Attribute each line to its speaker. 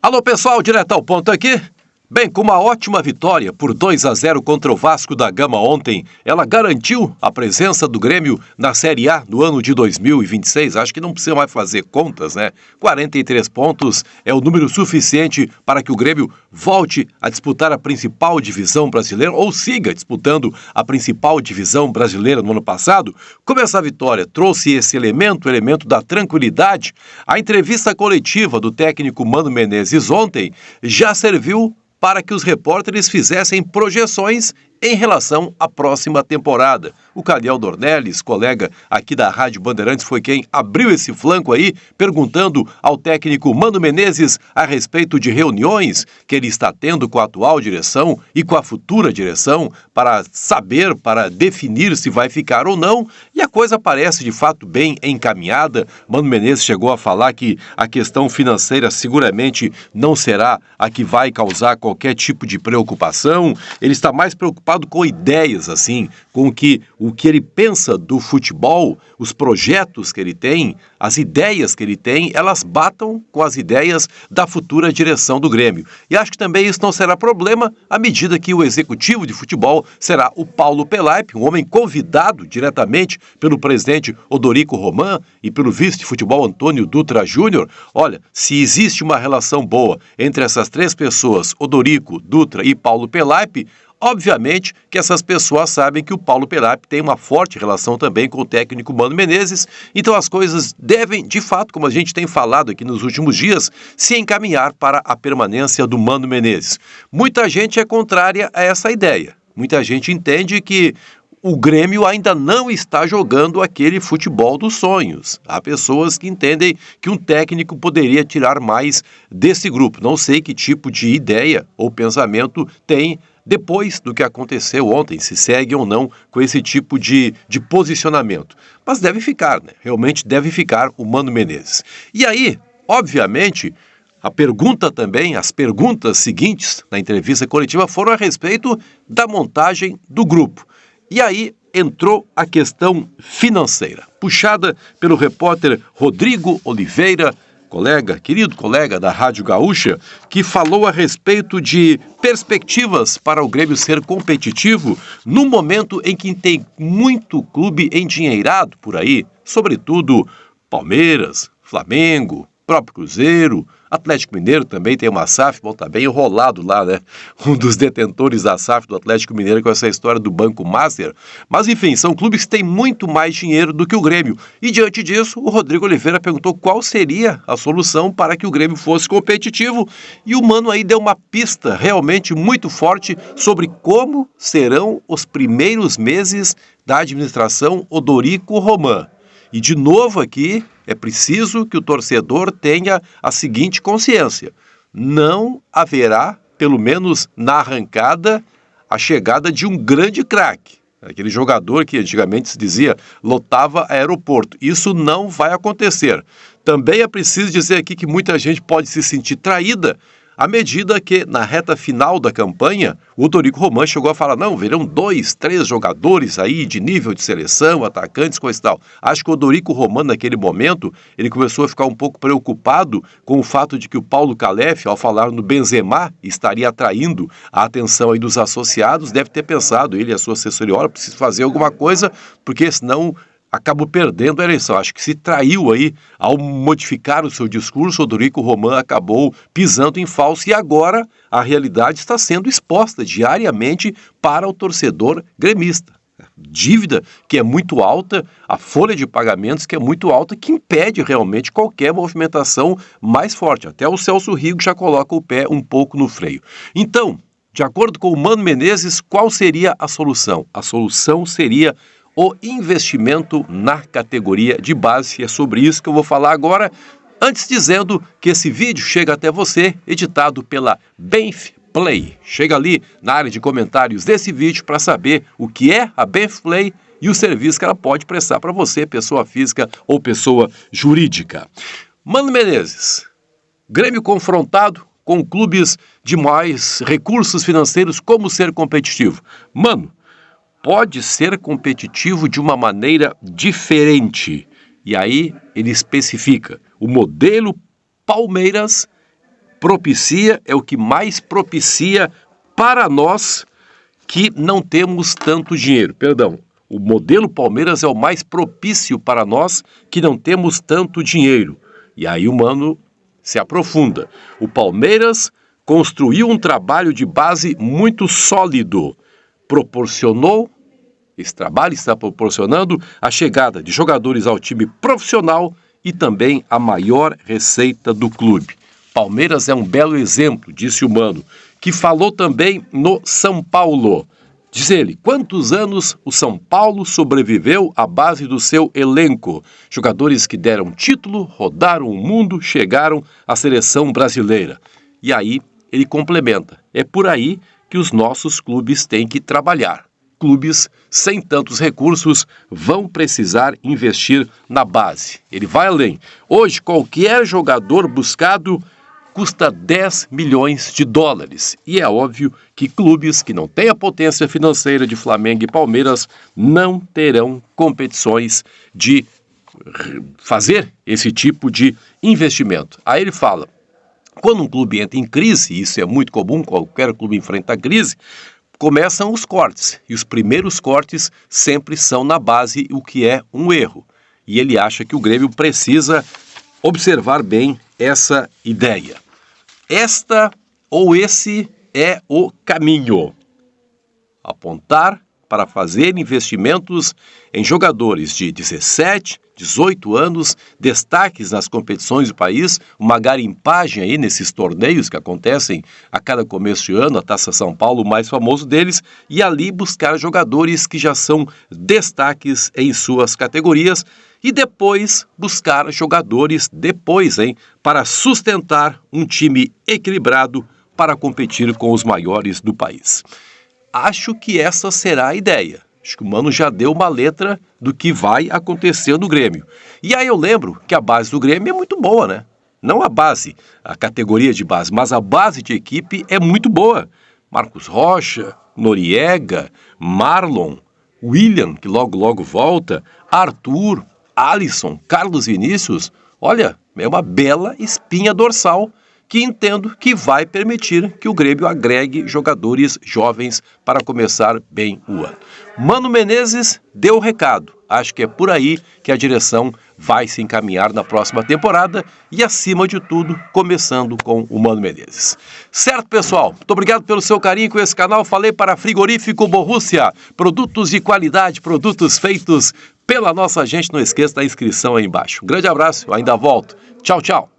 Speaker 1: Alô pessoal, direto ao ponto aqui. Bem, com uma ótima vitória por 2-0 contra o Vasco da Gama ontem, ela garantiu a presença do Grêmio na Série A no ano de 2026. Acho que não precisa mais fazer contas, né? 43 pontos é o número suficiente para que o Grêmio volte a disputar a principal divisão brasileira, ou siga disputando a principal divisão brasileira no ano passado. Como essa vitória trouxe esse elemento da tranquilidade, a entrevista coletiva do técnico Mano Menezes ontem já serviu para que os repórteres fizessem projeções em relação à próxima temporada. O Caliel Dornelles, colega aqui da Rádio Bandeirantes, foi quem abriu esse flanco aí, perguntando ao técnico Mano Menezes a respeito de reuniões que ele está tendo com a atual direção e com a futura direção para saber, para definir se vai ficar ou não, e a coisa parece de fato bem encaminhada. Mano Menezes chegou a falar que a questão financeira seguramente não será a que vai causar qualquer tipo de preocupação. Ele está mais preocupado com ideias, assim, com o que ele pensa do futebol, os projetos que ele tem, as ideias que ele tem, elas batam com as ideias da futura direção do Grêmio. E acho que também isso não será problema à medida que o executivo de futebol será o Paulo Pelaipe, um homem convidado diretamente pelo presidente Odorico Roman e pelo vice de futebol Antônio Dutra Júnior. Olha, se existe uma relação boa entre essas três pessoas, Odorico, Dutra e Paulo Pelaipe, obviamente que essas pessoas sabem que o Paulo Pelaipe tem uma forte relação também com o técnico Mano Menezes, então as coisas devem, de fato, como a gente tem falado aqui nos últimos dias, se encaminhar para a permanência do Mano Menezes. Muita gente é contrária a essa ideia, muita gente entende que o Grêmio ainda não está jogando aquele futebol dos sonhos. Há pessoas que entendem que um técnico poderia tirar mais desse grupo. Não sei que tipo de ideia ou pensamento tem depois do que aconteceu ontem, se segue ou não com esse tipo de posicionamento. Mas deve ficar, né? Realmente deve ficar o Mano Menezes. E aí, obviamente, as perguntas seguintes na entrevista coletiva foram a respeito da montagem do grupo. E aí entrou a questão financeira, puxada pelo repórter Rodrigo Oliveira, querido colega da Rádio Gaúcha, que falou a respeito de perspectivas para o Grêmio ser competitivo no momento em que tem muito clube endinheirado por aí, sobretudo Palmeiras, Flamengo, próprio Cruzeiro, Atlético Mineiro também tem uma SAF, bom, tá bem enrolado lá, né? Um dos detentores da SAF do Atlético Mineiro com essa história do Banco Master. Mas, enfim, são clubes que têm muito mais dinheiro do que o Grêmio. E, diante disso, o Rodrigo Oliveira perguntou qual seria a solução para que o Grêmio fosse competitivo. E o Mano aí deu uma pista realmente muito forte sobre como serão os primeiros meses da administração Odorico Roman. E, de novo aqui, é preciso que o torcedor tenha a seguinte consciência: não haverá, pelo menos na arrancada, a chegada de um grande craque. Aquele jogador que antigamente se dizia lotava aeroporto. Isso não vai acontecer. Também é preciso dizer aqui que muita gente pode se sentir traída à medida que, na reta final da campanha, o Odorico Roman chegou a falar, não, verão 2, 3 jogadores aí de nível de seleção, atacantes, coisa e tal. Acho que o Odorico Roman, naquele momento, ele começou a ficar um pouco preocupado com o fato de que o Paulo Calef, ao falar no Benzema, estaria atraindo a atenção aí dos associados, deve ter pensado, ele e a sua assessoria, olha, preciso fazer alguma coisa, porque senão acabou perdendo a eleição. Acho que se traiu aí ao modificar o seu discurso. O Odorico Roman acabou pisando em falso e agora a realidade está sendo exposta diariamente para o torcedor gremista. Dívida que é muito alta, a folha de pagamentos que é muito alta, que impede realmente qualquer movimentação mais forte. Até o Celso Rigo já coloca o pé um pouco no freio. Então, de acordo com o Mano Menezes, qual seria a solução? A solução seria o investimento na categoria de base. É sobre isso que eu vou falar agora, antes dizendo que esse vídeo chega até você, editado pela Benf Play. Chega ali na área de comentários desse vídeo para saber o que é a Benf Play e o serviço que ela pode prestar para você, pessoa física ou pessoa jurídica. Mano Menezes, Grêmio confrontado com clubes de mais recursos financeiros, como ser competitivo? Mano, pode ser competitivo de uma maneira diferente. E aí ele especifica o modelo Palmeiras propicia, é o que mais propicia para nós que não temos tanto dinheiro. Perdão, o modelo Palmeiras é o mais propício para nós que não temos tanto dinheiro. E aí o Mano se aprofunda. O Palmeiras construiu um trabalho de base muito sólido. Esse trabalho está proporcionando a chegada de jogadores ao time profissional e também a maior receita do clube. Palmeiras é um belo exemplo, disse o Mano, que falou também no São Paulo. Diz ele, quantos anos o São Paulo sobreviveu à base do seu elenco? Jogadores que deram título, rodaram o mundo, chegaram à seleção brasileira. E aí ele complementa, é por aí que os nossos clubes têm que trabalhar. Clubes sem tantos recursos vão precisar investir na base. Ele vai além. Hoje, qualquer jogador buscado custa 10 milhões de dólares. E é óbvio que clubes que não têm a potência financeira de Flamengo e Palmeiras não terão competições de fazer esse tipo de investimento. Aí ele fala, quando um clube entra em crise, e isso é muito comum, qualquer clube enfrenta a crise, começam os cortes, e os primeiros cortes sempre são na base, o que é um erro. E ele acha que o Grêmio precisa observar bem essa ideia. Esse é o caminho. Apontar para fazer investimentos em jogadores de 17, 18 anos, destaques nas competições do país, uma garimpagem aí nesses torneios que acontecem a cada começo de ano, a Taça São Paulo, o mais famoso deles, e ali buscar jogadores que já são destaques em suas categorias e depois buscar jogadores para sustentar um time equilibrado para competir com os maiores do país. Acho que essa será a ideia. Acho que o Mano já deu uma letra do que vai acontecer no Grêmio. E aí eu lembro que a base do Grêmio é muito boa, né? Não a base, a categoria de base, mas a base de equipe é muito boa. Marcos Rocha, Noriega, Marlon, William, que logo volta, Arthur, Alisson, Carlos Vinícius. Olha, é uma bela espinha dorsal que entendo que vai permitir que o Grêmio agregue jogadores jovens para começar bem o ano. Mano Menezes deu o recado. Acho que é por aí que a direção vai se encaminhar na próxima temporada e, acima de tudo, começando com o Mano Menezes. Certo, pessoal? Muito obrigado pelo seu carinho com esse canal. Falei para Frigorífico Borussia. Produtos de qualidade, produtos feitos pela nossa gente. Não esqueça da inscrição aí embaixo. Um grande abraço, eu ainda volto. Tchau, tchau.